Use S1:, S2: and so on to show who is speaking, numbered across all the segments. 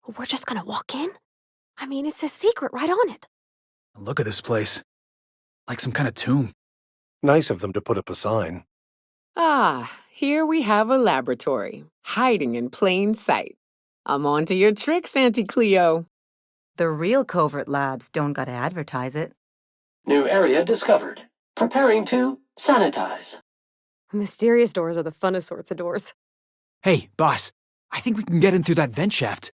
S1: We're just gonna walk in? I mean, it says secret right on it.
S2: Look at this place. Like some kind of tomb.
S3: Nice of them to put up a sign.
S4: Ah, here we have a laboratory, hiding in plain sight. I'm on to your tricks, Auntie Cleo.
S5: The real covert labs don't gotta advertise it.
S6: New area discovered. Preparing to sanitize.
S1: Mysterious doors are the funnest sorts of doors.
S2: Hey, boss. I think we can get in through that vent shaft.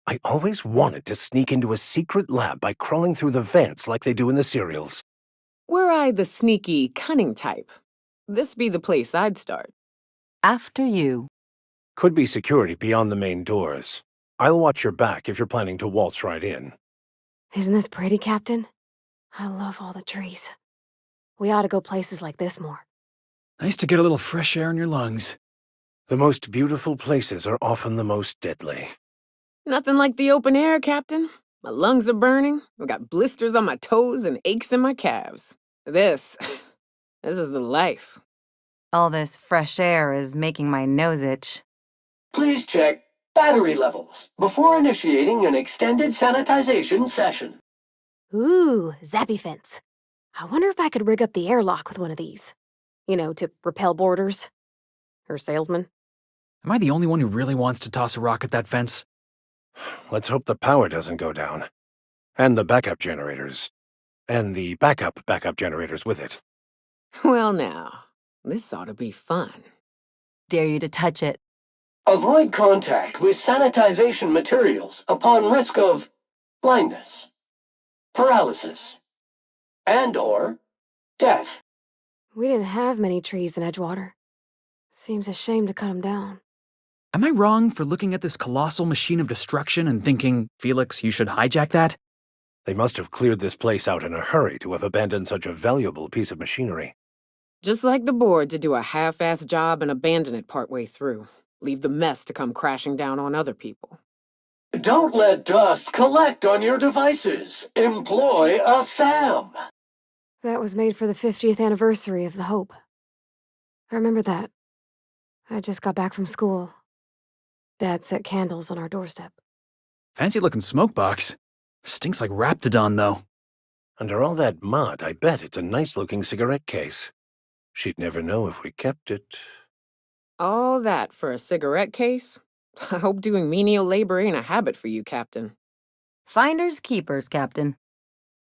S3: I always wanted to sneak into a secret lab by crawling through the vents like they do in the serials.
S4: Were I the sneaky, cunning type, this be the place I'd start.
S5: After you.
S3: Could be security beyond the main doors. I'll watch your back if you're planning to waltz right in.
S1: Isn't this pretty, Captain? I love all the trees. We ought to go places like this more.
S2: Nice to get a little fresh air in your lungs.
S3: The most beautiful places are often the most deadly.
S4: Nothing like the open air, Captain. My lungs are burning, I've got blisters on my toes and aches in my calves. This is the life.
S5: All this fresh air is making my nose itch.
S6: Please check battery levels before initiating an extended sanitization session.
S1: Ooh, zappy fence. I wonder if I could rig up the airlock with one of these. You know, to repel boarders. Or salesmen.
S2: Am I the only one who really wants to toss a rock at that fence?
S3: Let's hope the power doesn't go down. And the backup generators. And the backup generators with it.
S4: Well now, this ought to be fun.
S5: Dare you to touch it.
S6: Avoid contact with sanitization materials upon risk of blindness, paralysis, and/or death.
S1: We didn't have many trees in Edgewater. Seems a shame to cut them down.
S2: Am I wrong for looking at this colossal machine of destruction and thinking, Felix, you should hijack that?
S3: They must have cleared this place out in a hurry to have abandoned such a valuable piece of machinery.
S4: Just like the board to do a half-assed job and abandon it partway through. Leave the mess to come crashing down on other people.
S6: Don't let dust collect on your devices. Employ a SAM.
S1: That was made for the 50th anniversary of the Hope. I remember that. I just got back from school. Dad set candles on our doorstep.
S2: Fancy-looking smoke box. Stinks like Raptidon, though.
S3: Under all that mud, I bet it's a nice-looking cigarette case. She'd never know if we kept it.
S4: All that for a cigarette case? I hope doing menial labor ain't a habit for you, Captain.
S5: Finders keepers, Captain.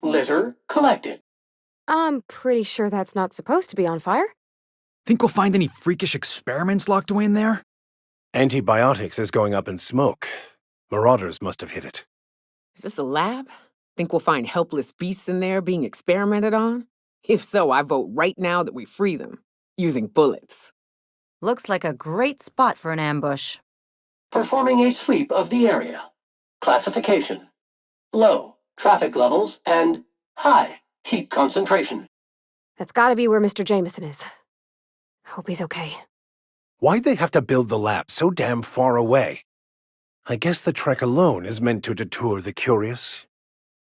S6: Litter collected.
S1: I'm pretty sure that's not supposed to be on fire.
S2: Think we'll find any freakish experiments locked away in there?
S3: Antibiotics is going up in smoke. Marauders must have hit it.
S4: Is this a lab? Think we'll find helpless beasts in there being experimented on? If so, I vote right now that we free them, using bullets.
S5: Looks like a great spot for an ambush.
S6: Performing a sweep of the area. Classification. Low traffic levels and high heat concentration.
S1: That's gotta be where Mr. Jameson is. Hope he's okay.
S3: Why'd they have to build the lab so damn far away? I guess the trek alone is meant to deter the curious.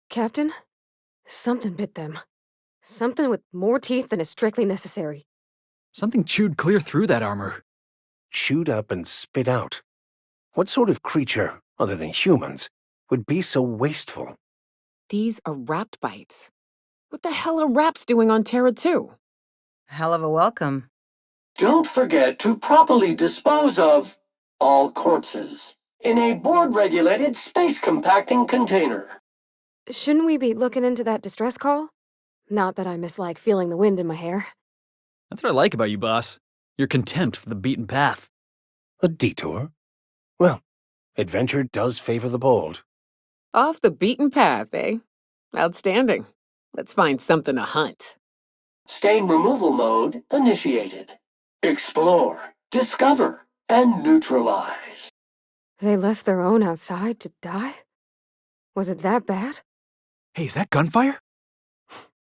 S1: Captain, something bit them. Something with more teeth than is strictly necessary.
S2: Something chewed clear through that armor.
S3: Chewed up and spit out. What sort of creature, other than humans, would be so wasteful?
S4: These are rapt bites. What the hell are raps doing on Terra 2?
S5: Hell of a welcome.
S6: Don't forget to properly dispose of all corpses in a board-regulated space compacting container.
S1: Shouldn't we be looking into that distress call? Not that I mislike feeling the wind in my hair.
S2: That's what I like about you, boss. Your contempt for the beaten path.
S3: A detour? Well, adventure does favor the bold.
S4: Off the beaten path, eh? Outstanding. Let's find something to hunt.
S6: Stain removal mode initiated. Explore, discover, and neutralize.
S1: They left their own outside to die? Was it that bad?
S2: Hey, is that gunfire?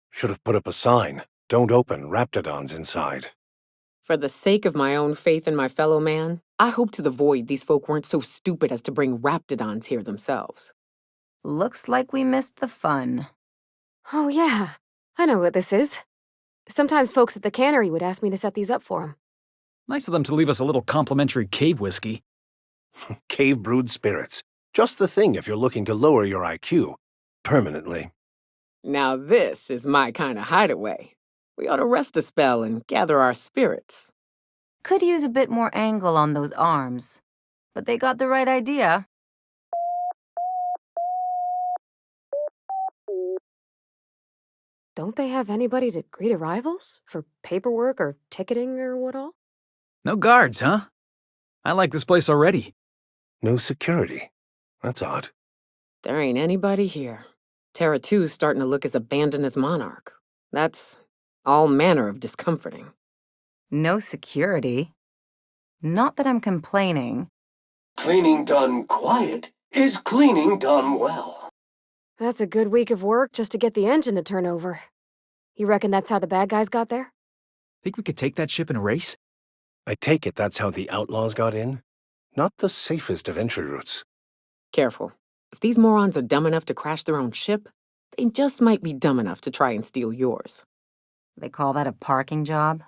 S3: Should have put up a sign. Don't open Raptidons inside.
S4: For the sake of my own faith in my fellow man, I hope to the void these folk weren't so stupid as to bring Raptidons here themselves.
S5: Looks like we missed the fun.
S1: Oh yeah, I know what this is. Sometimes folks at the cannery would ask me to set these up for them.
S2: Nice of them to leave us a little complimentary cave whiskey.
S3: Cave brewed spirits. Just the thing if you're looking to lower your IQ. Permanently.
S4: Now this is my kind of hideaway. We ought to rest a spell and gather our spirits.
S5: Could use a bit more angle on those arms. But they got the right idea.
S1: Don't they have anybody to greet arrivals? For paperwork or ticketing or what all?
S2: No guards, huh? I like this place already.
S3: No security. That's odd.
S4: There ain't anybody here. Terra 2's starting to look as abandoned as Monarch. That's all manner of discomforting.
S5: No security. Not that I'm complaining.
S6: Cleaning done quiet is cleaning done well.
S1: That's a good week of work just to get the engine to turn over. You reckon that's how the bad guys got there?
S2: Think we could take that ship in a race?
S3: I take it that's how the outlaws got in? Not the safest of entry routes.
S4: Careful. If these morons are dumb enough to crash their own ship, they just might be dumb enough to try and steal yours.
S5: They call that a parking job?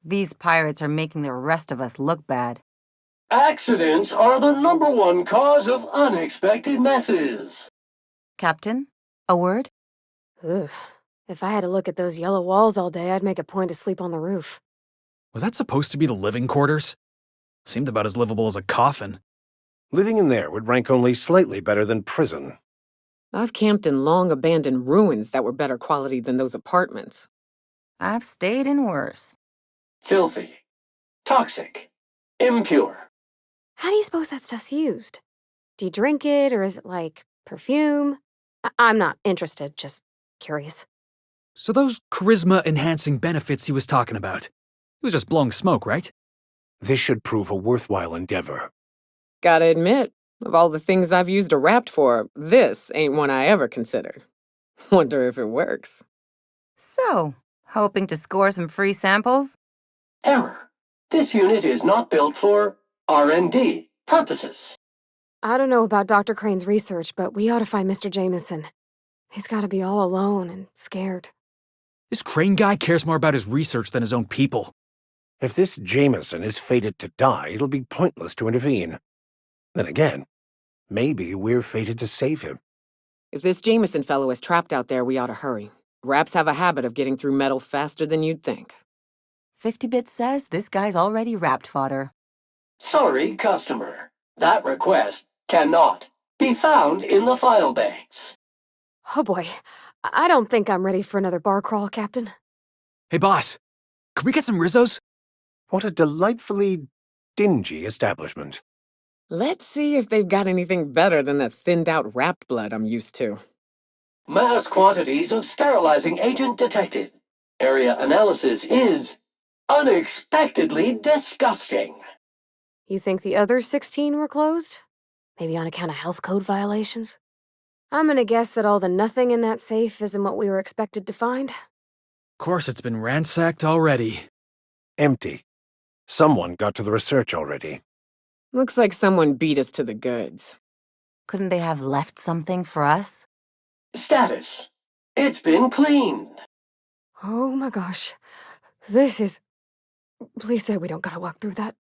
S5: These pirates are making the rest of us look bad.
S6: Accidents are the #1 cause of unexpected messes.
S5: Captain, a word?
S1: Ugh. If I had to look at those yellow walls all day, I'd make a point to sleep on the roof.
S2: Was that supposed to be the living quarters? Seemed about as livable as a coffin.
S3: Living in there would rank only slightly better than prison.
S4: I've camped in long-abandoned ruins that were better quality than those apartments.
S5: I've stayed in worse.
S6: Filthy. Toxic. Impure.
S1: How do you suppose that stuff's used? Do you drink it, or is it like perfume? I'm not interested, just curious.
S2: So those charisma-enhancing benefits he was talking about. He was just blowing smoke, right?
S3: This should prove a worthwhile endeavor.
S4: Gotta admit, of all the things I've used a Wrapped for, this ain't one I ever considered. Wonder if it works.
S5: So, hoping to score some free samples?
S6: Error. This unit is not built for R&D purposes.
S1: I don't know about Dr. Crane's research, but we ought to find Mr. Jameson. He's gotta be all alone and scared.
S2: This Crane guy cares more about his research than his own people.
S3: If this Jameson is fated to die, it'll be pointless to intervene. Then again, maybe we're fated to save him.
S4: If this Jameson fellow is trapped out there, we ought to hurry. Wraps have a habit of getting through metal faster than you'd think.
S5: 50-bit says this guy's already wrapped fodder.
S6: Sorry, customer. That request cannot be found in the file banks.
S1: Oh boy, I don't think I'm ready for another bar crawl, Captain.
S2: Hey, boss. Could we get some Rizzos?
S3: What a delightfully dingy establishment.
S4: Let's see if they've got anything better than the thinned-out Wrapped blood I'm used to.
S6: Mass quantities of sterilizing agent detected. Area analysis is unexpectedly disgusting.
S1: You think the other 16 were closed? Maybe on account of health code violations? I'm gonna guess that all the nothing in that safe isn't what we were expected to find.
S2: Of course, it's been ransacked already.
S3: Empty. Someone got to the research already.
S4: Looks like someone beat us to the goods.
S5: Couldn't they have left something for us?
S6: Status. It's been cleaned.
S1: Oh my gosh. This is... Please say we don't gotta walk through that.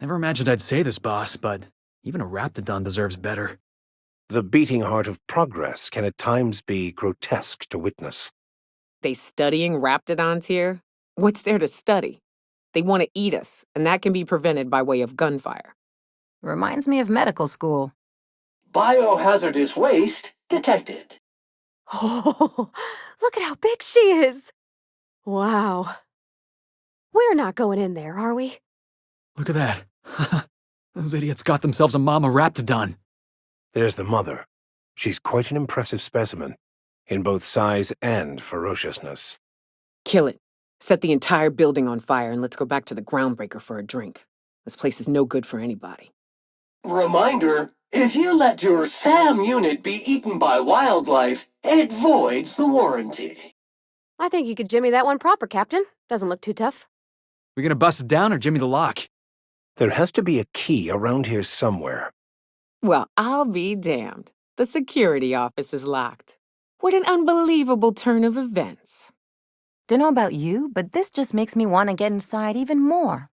S2: Never imagined I'd say this, boss, but even a Raptidon deserves better.
S3: The beating heart of progress can at times be grotesque to witness.
S4: They studying Raptidons here? What's there to study? They want to eat us, and that can be prevented by way of gunfire.
S5: Reminds me of medical school.
S6: Biohazardous waste detected.
S1: Oh, look at how big she is! Wow. We're not going in there, are we?
S2: Look at that. Those idiots got themselves a mama Raptidon.
S3: There's the mother. She's quite an impressive specimen, in both size and ferociousness.
S4: Kill it. Set the entire building on fire and let's go back to the Groundbreaker for a drink. This place is no good for anybody.
S6: Reminder, if you let your SAM unit be eaten by wildlife, it voids the warranty.
S1: I think you could jimmy that one proper, Captain. Doesn't look too tough.
S2: We gonna bust it down or jimmy the lock?
S3: There has to be a key around here somewhere.
S4: Well, I'll be damned. The security office is locked. What an unbelievable turn of events.
S5: Dunno about you, but this just makes me want to get inside even more.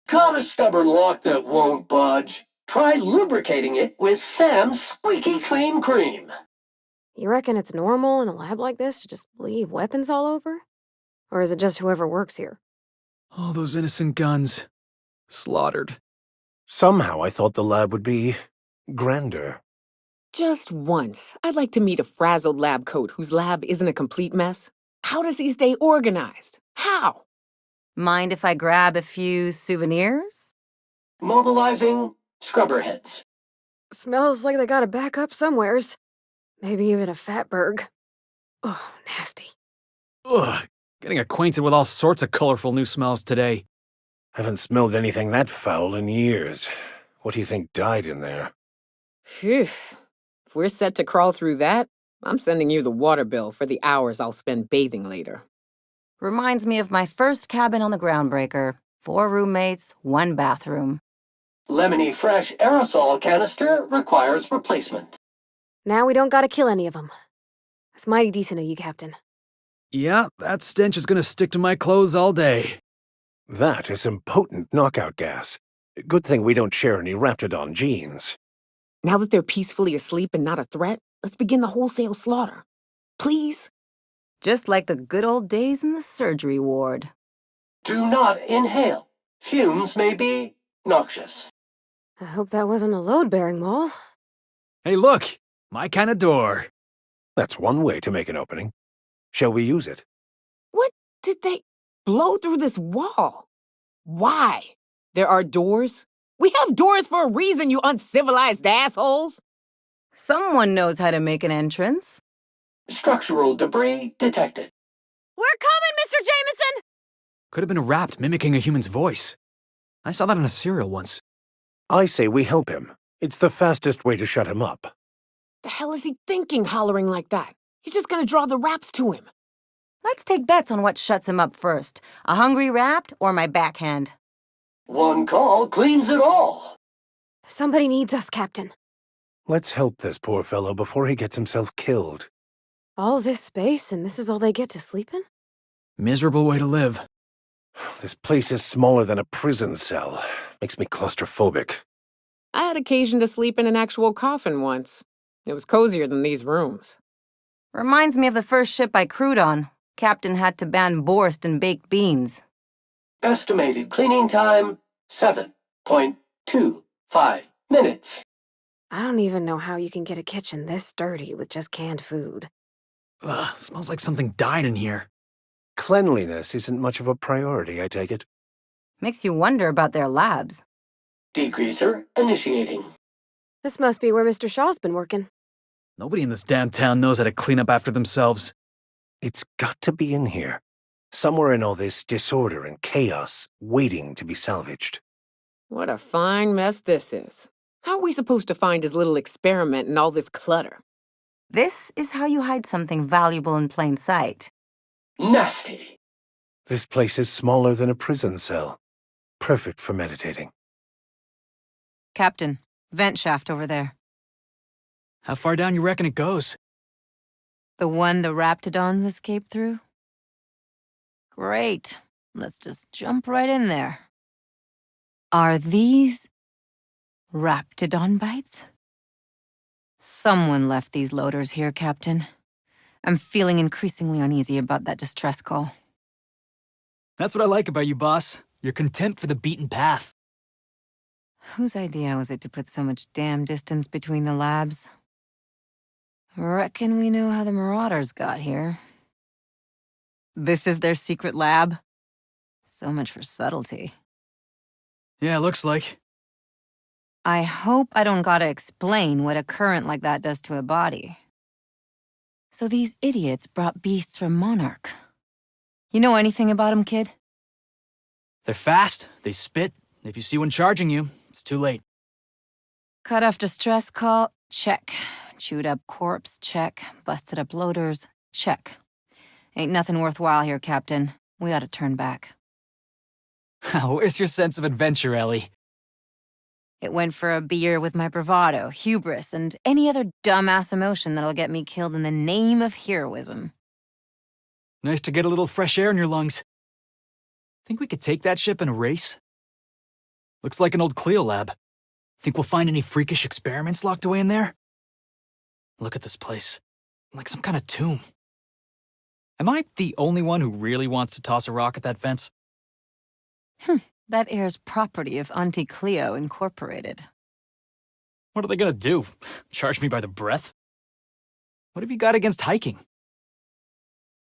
S6: Got a stubborn lock that won't budge? Try lubricating it with Sam's squeaky clean cream.
S1: You reckon it's normal in a lab like this to just leave weapons all over? Or is it just whoever works here?
S2: All those innocent guns. Slaughtered.
S3: Somehow I thought the lab would be grander.
S4: Just once, I'd like to meet a frazzled lab coat whose lab isn't a complete mess. How does he stay organized? How?
S5: Mind if I grab a few souvenirs?
S6: Mobilizing scrubber heads.
S1: Smells like they got a backup somewheres. Maybe even a fatberg. Oh, nasty.
S2: Ugh. Getting acquainted with all sorts of colorful new smells today.
S3: Haven't smelled anything that foul in years. What do you think died in there?
S4: Phew. If we're set to crawl through that, I'm sending you the water bill for the hours I'll spend bathing later.
S5: Reminds me of my first cabin on the Groundbreaker. 4 roommates, 1 bathroom.
S6: Lemony Fresh aerosol canister requires replacement.
S1: Now we don't gotta kill any of them. That's mighty decent of you, Captain.
S2: Yeah, that stench is gonna stick to my clothes all day.
S3: That is some potent knockout gas. Good thing we don't share any Raptidon genes.
S4: Now that they're peacefully asleep and not a threat, let's begin the wholesale slaughter. Please?
S5: Just like the good old days in the surgery ward.
S6: Do not inhale. Fumes may be noxious.
S1: I hope that wasn't a load-bearing wall.
S2: Hey, look! My kind of door.
S3: That's one way to make an opening. Shall we use it?
S4: What did they blow through this wall? Why? There are doors? We have doors for a reason, you uncivilized assholes!
S5: Someone knows how to make an entrance.
S6: Structural debris detected.
S1: We're coming, Mr. Jameson!
S2: Could have been a rapt mimicking a human's voice. I saw that in a serial once.
S3: I say we help him. It's the fastest way to shut him up.
S4: The hell is he thinking hollering like that? He's just gonna draw the raps to him.
S5: Let's take bets on what shuts him up first. A hungry rapt or my backhand.
S6: One call cleans it all.
S1: Somebody needs us, Captain.
S3: Let's help this poor fellow before he gets himself killed.
S1: All this space, and this is all they get to sleep in?
S2: Miserable way to live.
S3: This place is smaller than a prison cell. Makes me claustrophobic.
S4: I had occasion to sleep in an actual coffin once. It was cozier than these rooms.
S5: Reminds me of the first ship I crewed on. Captain had to ban borscht and baked beans.
S6: Estimated cleaning time, 7.25 minutes.
S1: I don't even know how you can get a kitchen this dirty with just canned food.
S2: Ugh, smells like something died in here.
S3: Cleanliness isn't much of a priority, I take it.
S5: Makes you wonder about their labs.
S6: Degreaser initiating.
S1: This must be where Mr. Shaw's been working.
S2: Nobody in this damn town knows how to clean up after themselves.
S3: It's got to be in here. Somewhere in all this disorder and chaos, waiting to be salvaged.
S4: What a fine mess this is. How are we supposed to find his little experiment in all this clutter?
S5: This is how you hide something valuable in plain sight.
S6: Nasty.
S3: This place is smaller than a prison cell. Perfect for meditating.
S5: Captain, vent shaft over there.
S2: How far down you reckon it goes?
S5: The one the Raptidons escaped through? Great. Let's just jump right in there. Are these Raptidon bites? Someone left these loaders here, Captain. I'm feeling increasingly uneasy about that distress call.
S2: That's what I like about you, boss. Your contempt for the beaten path.
S5: Whose idea was it to put so much damn distance between the labs? Reckon we know how the Marauders got here. This is their secret lab? So much for subtlety.
S2: Yeah, looks like.
S5: I hope I don't gotta explain what a current like that does to a body. So these idiots brought beasts from Monarch. You know anything about them, kid?
S2: They're fast, they spit. If you see one charging you, it's too late.
S5: Cut off distress call, check. Chewed up corpse, check. Busted up loaders, check. Ain't nothing worthwhile here, Captain. We ought to turn back.
S2: Where's your sense of adventure, Ellie?
S5: It went for a beer with my bravado, hubris, and any other dumbass emotion that'll get me killed in the name of heroism.
S2: Nice to get a little fresh air in your lungs. Think we could take that ship in a race? Looks like an old Cleo lab. Think we'll find any freakish experiments locked away in there? Look at this place. Like some kind of tomb. Am I the only one who really wants to toss a rock at that fence?
S5: That air's property of Auntie Cleo Incorporated.
S2: What are they gonna do? Charge me by the breath? What have you got against hiking?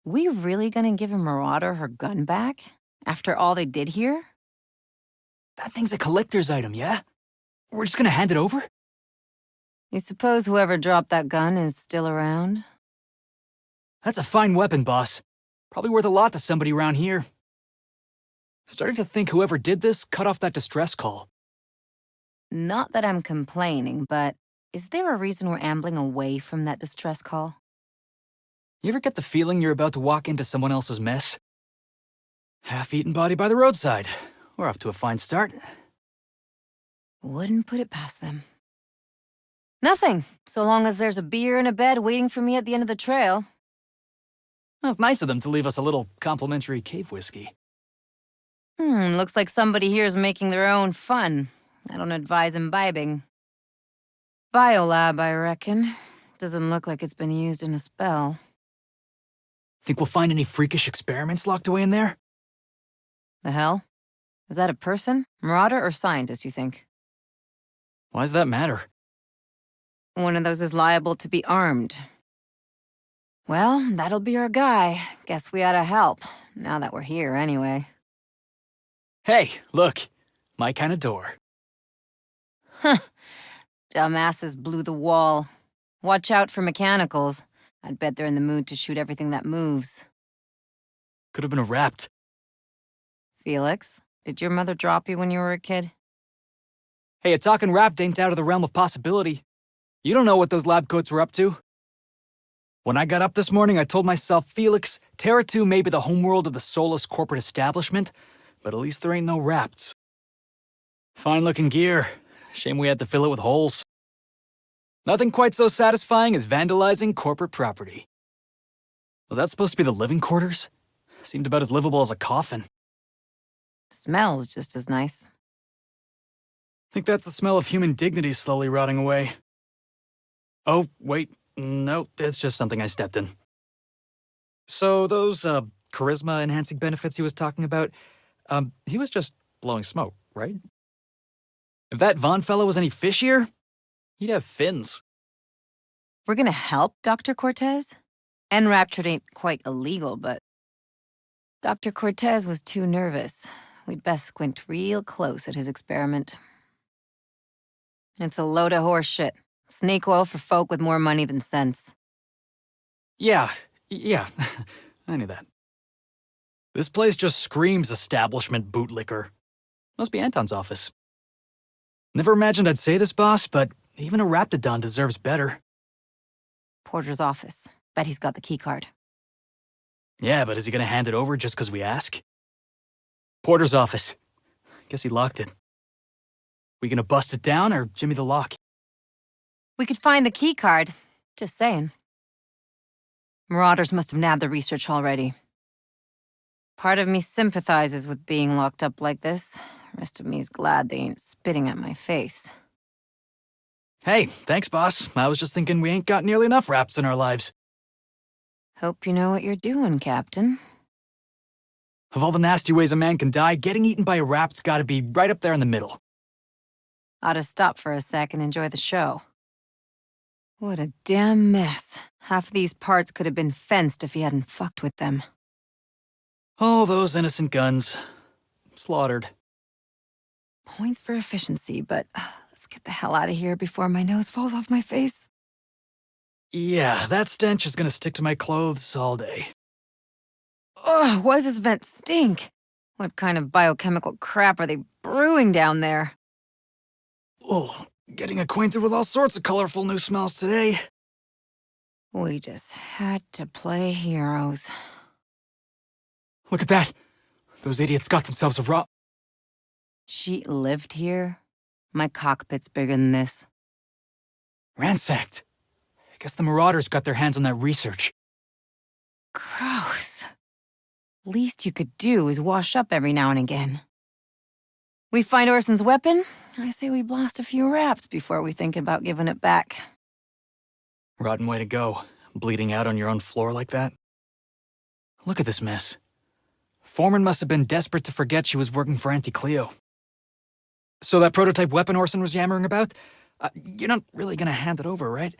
S5: We really gonna give a marauder her gun back? After all they did here?
S2: That thing's a collector's item, yeah? We're just gonna hand it over?
S5: You suppose whoever dropped that gun is still around?
S2: That's a fine weapon, boss. Probably worth a lot to somebody around here. Starting to think whoever did this cut off that distress call.
S5: Not that I'm complaining, but is there a reason we're ambling away from that distress call?
S2: You ever get the feeling you're about to walk into someone else's mess? Half-eaten body by the roadside. We're off to a fine start.
S5: Wouldn't put it past them. Nothing, so long as there's a beer and a bed waiting for me at the end of the trail.
S2: That's nice of them to leave us a little complimentary cave whiskey.
S5: Looks like somebody here is making their own fun. I don't advise imbibing. Biolab, I reckon. Doesn't look like it's been used in a spell.
S2: Think we'll find any freakish experiments locked away in there?
S5: The hell? Is that a person, marauder, or scientist, you think?
S2: Why does that matter?
S5: One of those is liable to be armed. Well, that'll be our guy. Guess we ought to help, now that we're here anyway.
S2: Hey, look. My kind of door.
S5: Huh. Dumbasses blew the wall. Watch out for mechanicals. I'd bet they're in the mood to shoot everything that moves.
S2: Could have been a rapt.
S5: Felix, did your mother drop you when you were a kid?
S2: Hey, a talking rapt ain't out of the realm of possibility. You don't know what those lab coats were up to. When I got up this morning, I told myself, Felix, Terra 2 may be the homeworld of the soulless corporate establishment, but at least there ain't no rapts. Fine-looking gear. Shame we had to fill it with holes. Nothing quite so satisfying as vandalizing corporate property. Was that supposed to be the living quarters? Seemed about as livable as a coffin.
S5: Smells just as nice.
S2: Think that's the smell of human dignity slowly rotting away. Oh, wait. No, it's just something I stepped in. So those, charisma-enhancing benefits he was talking about, he was just blowing smoke, right? If that Vaughn fellow was any fishier, he'd have fins.
S5: We're gonna help Dr. Cortez? Enraptured ain't quite illegal, but... Dr. Cortez was too nervous. We'd best squint real close at his experiment. It's a load of horse shit. Snake oil for folk with more money than sense.
S2: Yeah, I knew that. This place just screams establishment bootlicker. Must be Anton's office. Never imagined I'd say this, boss, but even a Raptidon deserves better.
S5: Porter's office. Bet he's got the keycard.
S2: Yeah, but is he gonna hand it over just 'cause we ask? Porter's office. Guess he locked it. We gonna bust it down or jimmy the lock?
S5: We could find the keycard. Just saying. Marauders must have nabbed the research already. Part of me sympathizes with being locked up like this. Rest of me is glad they ain't spitting at my face.
S2: Hey, thanks, boss. I was just thinking we ain't got nearly enough raps in our lives.
S5: Hope you know what you're doing, Captain.
S2: Of all the nasty ways a man can die, getting eaten by a rapt's gotta be right up there in the middle.
S5: Ought to stop for a sec and enjoy the show. What a damn mess. Half of these parts could have been fenced if he hadn't fucked with them.
S2: All those innocent guns. Slaughtered.
S5: Points for efficiency, but let's get the hell out of here before my nose falls off my face.
S2: Yeah, that stench is gonna stick to my clothes all day.
S5: Ugh, why does this vent stink? What kind of biochemical crap are they brewing down there?
S2: Oh, getting acquainted with all sorts of colorful new smells today.
S5: We just had to play heroes.
S2: Look at that. Those idiots got themselves a
S5: She lived here? My cockpit's bigger than this.
S2: ransacked. I guess the Marauders got their hands on that research.
S5: Gross. Least you could do is wash up every now and again. We find Orson's weapon, I say we blast a few raps before we think about giving it back.
S2: Rotten way to go, bleeding out on your own floor like that. Look at this mess. Foreman must have been desperate to forget she was working for Auntie Cleo. So that prototype weapon Orson was yammering about, you're not really gonna hand it over, right?